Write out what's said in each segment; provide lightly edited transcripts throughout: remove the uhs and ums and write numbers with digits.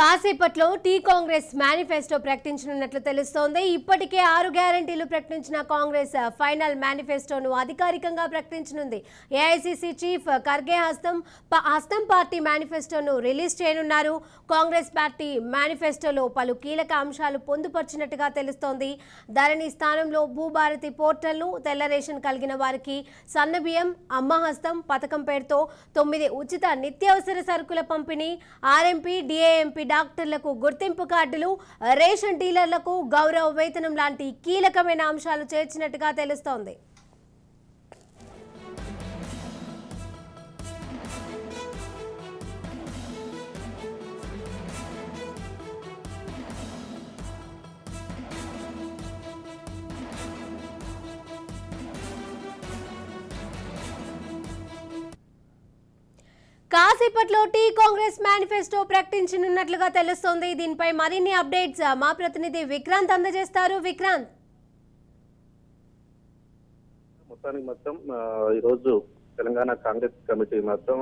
కాసేపట్లో tea Congress manifesto ప్రకటించనున్నట్లు తెలుస్తోంది. ఇప్పటికే 6 గ్యారెంటీలు ప్రకటించిన కాంగ్రెస్ ఫైనల్ మేనిఫెస్టోను అధికారికంగా ప్రకటించనుంది. ఏఐసీసీ చీఫ్ ఖర్గే హస్తం పార్టీ మేనిఫెస్టోను రిలీజ్ చేయనున్నారు. కాంగ్రెస్ పార్టీ మేనిఫెస్టోలో పలు కీలక అంశాలు పొందుపర్చినట్టుగా తెలుస్తోంది. ధరణి స్థానంలో భూభారతి పోర్టల్ను, తెల్ల రేషన్ కలిగిన వారికి సన్నబియ్యం, అమ్మ హస్తం పథకం పేరుతో 9 ఉచిత నిత్యావసర సరుకుల పంపిణీ, ఆర్ఎంపీ, డిఏఎంపీ డాక్టర్లకు గుర్తింపు కార్డులు, రేషన్ డీలర్లకు గౌరవ వేతనం లాంటి కీలకమైన అంశాలు చేర్చినట్టుగా తెలుస్తోంది. కాసేపట్లో టీ కాంగ్రెస్ మేనిఫెస్టో ప్రకటించనున్నట్లుగా తెలుస్తోంది. దీనిపై మరిన్ని అప్డేట్స్ మా ప్రతినిధి విక్రాంత్ అందజేస్తారు. విక్రాంత్, మొత్తం ఈరోజు తెలంగాణ కాంగ్రెస్ కమిటీ మొత్తం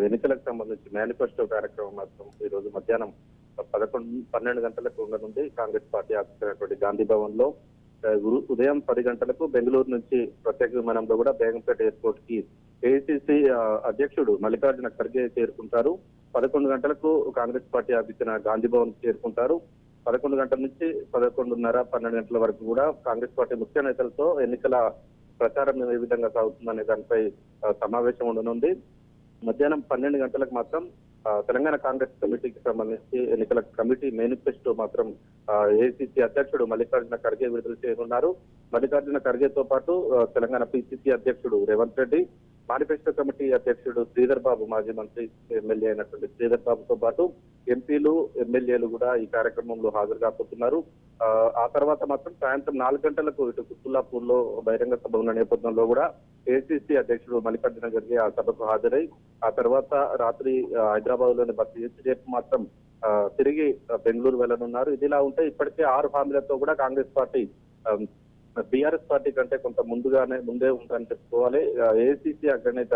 ఎన్నికలకు సంబంధించి మేనిఫెస్టో కార్యక్రమం మొత్తం ఈ రోజు మధ్యాహ్నం 12 గంటలకు ఉండనుంది. కాంగ్రెస్ పార్టీ ఆఫీస్ గాంధీ భవన్ లో ఉదయం 10 గంటలకు బెంగళూరు నుంచి ప్రత్యేక విమానంలో కూడా బేగంపేట ఎయిర్పోర్ట్ కి ఏఐసీసీ అధ్యక్షుడు మల్లికార్జున ఖర్గే చేరుకుంటారు. 11 గంటలకు కాంగ్రెస్ పార్టీ ఆఫీస్ గాంధీ భవన్ చేరుకుంటారు. 11 గంటల నుంచి 11:30, 12 గంటల వరకు కూడా కాంగ్రెస్ పార్టీ ముఖ్య నేతలతో ఎన్నికల ప్రచారం ఏ విధంగా సాగుతుందనే దానిపై సమావేశం ఉండనుంది. మధ్యాహ్నం 12 గంటలకు మాత్రం తెలంగాణ కాంగ్రెస్ కమిటీకి సంబంధించి ఎన్నికల కమిటీ మేనిఫెస్టో మాత్రం ఏఐసీసీ అధ్యక్షుడు మల్లికార్జున ఖర్గే విడుదల చేయనున్నారు. మల్లికార్జున ఖర్గేతో పాటు తెలంగాణ పిసిసి అధ్యక్షుడు రేవంత్ రెడ్డి, మేనిఫెస్టో కమిటీ అధ్యక్షుడు శ్రీధర్ బాబు, మాజీ మంత్రి ఎమ్మెల్యే అయినటువంటి శ్రీధర్ బాబుతో పాటు ఎంపీలు, ఎమ్మెల్యేలు కూడా ఈ కార్యక్రమంలో హాజరు కాబోతున్నారు. ఆ తర్వాత మాత్రం సాయంత్రం 4 గంటలకు ఇటు కుతుల్లాపూర్ లో బహిరంగ సభ ఉన్న నేపథ్యంలో కూడా ఏఐసీసీ అధ్యక్షుడు మల్లికార్జున ఖర్గే ఆ సభకు హాజరై ఆ తర్వాత రాత్రి హైదరాబాద్ లోని బస్ చేసి రేపు మాత్రం తిరిగి బెంగళూరు వెళ్లనున్నారు. ఇదిలా ఉంటే ఇప్పటికే 6 హామీలతో కూడా కాంగ్రెస్ పార్టీ బీఆర్ఎస్ పార్టీ కంటే కొంత ముందే ఉందని చెప్పుకోవాలి. ఏఐసీసీ అగ్రనేత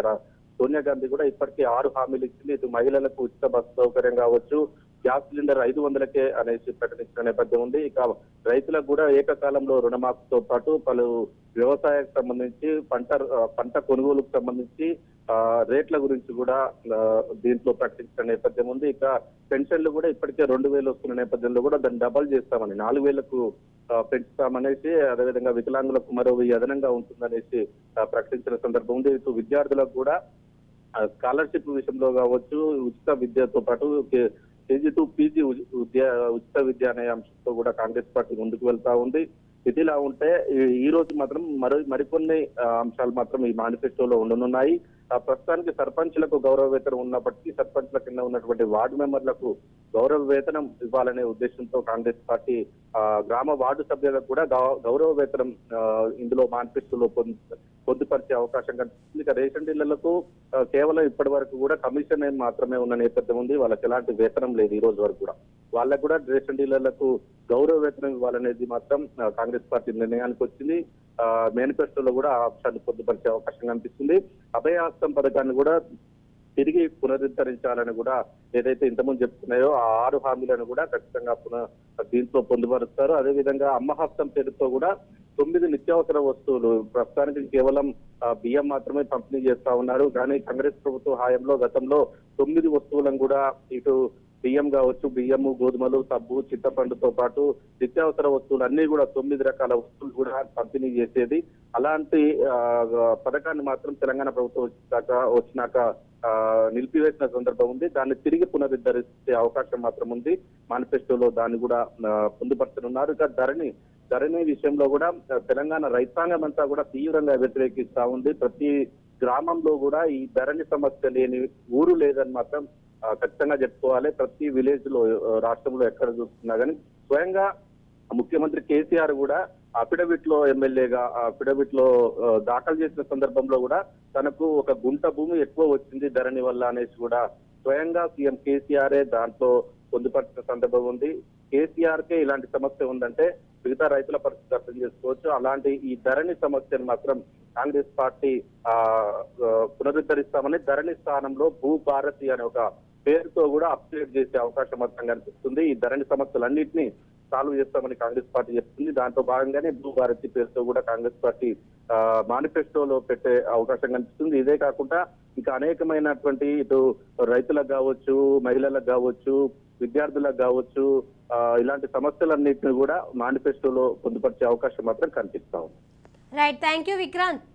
సోనియా గాంధీ కూడా ఇప్పటికే 6 హామీలు ఇచ్చింది. ఇటు మహిళలకు ఉచిత బస్సు సౌకర్యం కావచ్చు, గ్యాస్ సిలిండర్ 500కే అనేసి ప్రకటించిన నేపథ్యం ఉంది. ఇక రైతులకు కూడా ఏకకాలంలో రుణమాఫీతో పాటు పలు వ్యవసాయానికి సంబంధించి పంట కొనుగోలుకు సంబంధించి రేట్ల గురించి కూడా దీంట్లో ప్రకటించిన నేపథ్యం ఉంది. ఇక పెన్షన్లు కూడా ఇప్పటికే 2000 వస్తున్న నేపథ్యంలో కూడా దాన్ని డబల్ చేస్తామని 4000కు పెంచుతామనేసి, అదేవిధంగా వికలాంగులకు మరో 1000 అదనంగా ఉంటుందనేసి ప్రకటించిన సందర్భం ఉంది. ఇటు విద్యార్థులకు కూడా స్కాలర్షిప్ విషయంలో కావచ్చు, ఉచిత విద్యతో పాటు కేజీ టు పీజీ ఉచిత విద్య అనే అంశంతో కూడా కాంగ్రెస్ పార్టీ ముందుకు వెళ్తా ఉంది. ఇదిలా ఉంటే ఈ రోజు మాత్రం మరికొన్ని అంశాలు మాత్రం ఈ మేనిఫెస్టోలో ఉండనున్నాయి. ప్రస్తుతానికి సర్పంచ్లకు గౌరవ వేతనం ఉన్నప్పటికీ సర్పంచ్ల కింద ఉన్నటువంటి వార్డు మెంబర్లకు గౌరవ వేతనం ఇవ్వాలనే ఉద్దేశంతో కాంగ్రెస్ పార్టీ గ్రామ వార్డు సభ్యులకు కూడా గౌరవ వేతనం ఇందులో మేనిఫెస్టోలో పొందుపరిచే అవకాశం కనిపిస్తుంది. ఇక రేషన్ డీలర్లకు కేవలం ఇప్పటి వరకు కూడా కమిషన్ మాత్రమే ఉన్న నేపథ్యం ఉంది. వాళ్ళకి ఎలాంటి వేతనం లేదు ఈ రోజు వరకు కూడా. వాళ్ళకు కూడా రేషన్ డీలర్లకు గౌరవ వేతనం ఇవ్వాలనేది మాత్రం కాంగ్రెస్ పార్టీ నిర్ణయానికి వచ్చింది. మేనిఫెస్టోలో కూడా ఆ అంశాన్ని పొందుపరిచే అవకాశం కనిపిస్తుంది. అభయహస్తం పథకాన్ని కూడా తిరిగి పునరుద్ధరించాలని కూడా ఏదైతే ఇంతకుముందు చెప్తున్నాయో ఆ 6 హామీలను కూడా ఖచ్చితంగా దీంట్లో పొందుపరుస్తారు. అదేవిధంగా అమ్మ హస్తం పేరుతో కూడా 9 నిత్యావసర వస్తువులు, ప్రస్తుతానికి కేవలం బియ్యం మాత్రమే పంపిణీ చేస్తా ఉన్నారు. కానీ కాంగ్రెస్ ప్రభుత్వ హయాంలో గతంలో 9 వస్తువులను కూడా ఇటు బియ్యం కావచ్చు, బియ్యము, గోధుమలు, సబ్బు, చింతపండుతో పాటు నిత్యావసర వస్తువులు అన్ని కూడా 9 రకాల వస్తువులు కూడా పంపిణీ చేసేది. అలాంటి పథకాన్ని మాత్రం తెలంగాణ ప్రభుత్వం వచ్చినాక నిలిపివేసిన సందర్భం ఉంది. దాన్ని తిరిగి పునరుద్ధరించే అవకాశం మాత్రం ఉంది. మేనిఫెస్టోలో దాన్ని కూడా పొందుపరచనున్నారు. ఇక ధరణి విషయంలో కూడా తెలంగాణ రైతాంగం అంతా కూడా తీవ్రంగా వ్యతిరేకిస్తా ఉంది. ప్రతి గ్రామంలో కూడా ఈ ధరణి సమస్య లేని ఊరు లేదని మాత్రం ఖచ్చితంగా చెప్పుకోవాలి. ప్రతి విలేజ్ లో రాష్ట్రంలో ఎక్కడ చూస్తున్నా కానీ స్వయంగా ముఖ్యమంత్రి కేసీఆర్ కూడా అఫిడవిట్ లో ఎమ్మెల్యేగా అఫిడవిట్ లో దాఖలు చేసిన సందర్భంలో కూడా తనకు ఒక గుంట భూమి ఎక్కువ వచ్చింది ధరణి వల్ల అనేసి కూడా స్వయంగా సీఎం కేసీఆర్ దాంట్లో పొందుపరిచిన సందర్భం ఉంది. కేసీఆర్ కే ఇలాంటి సమస్య ఉందంటే మిగతా రైతుల పరిస్థితి అర్థం చేసుకోవచ్చు. అలాంటి ఈ ధరణి సమస్యను మాత్రం కాంగ్రెస్ పార్టీ పునరుద్ధరిస్తామని ధరణి స్థానంలో భూభారతి అనే ఒక పేరుతో కూడా అప్డేట్ చేసే అవకాశం మాత్రం కనిపిస్తుంది. ఈ ధరణి సమస్యలన్నింటినీ సాల్వ్ చేస్తామని కాంగ్రెస్ పార్టీ చెప్తుంది. దాంట్లో భాగంగానే భూ భారతి పేరుతో కూడా కాంగ్రెస్ పార్టీ మేనిఫెస్టోలో పెట్టే అవకాశం కనిపిస్తుంది. ఇదే కాకుండా ఇంకా అనేకమైనటువంటి ఇటు రైతులకు కావచ్చు, మహిళలకు కావచ్చు, విద్యార్థులకు కావచ్చు, ఇలాంటి సమస్యలన్నింటినీ కూడా మేనిఫెస్టోలో పొందుపరిచే అవకాశం మాత్రం కనిపిస్తా ఉంది. Right, thank you Vikrant.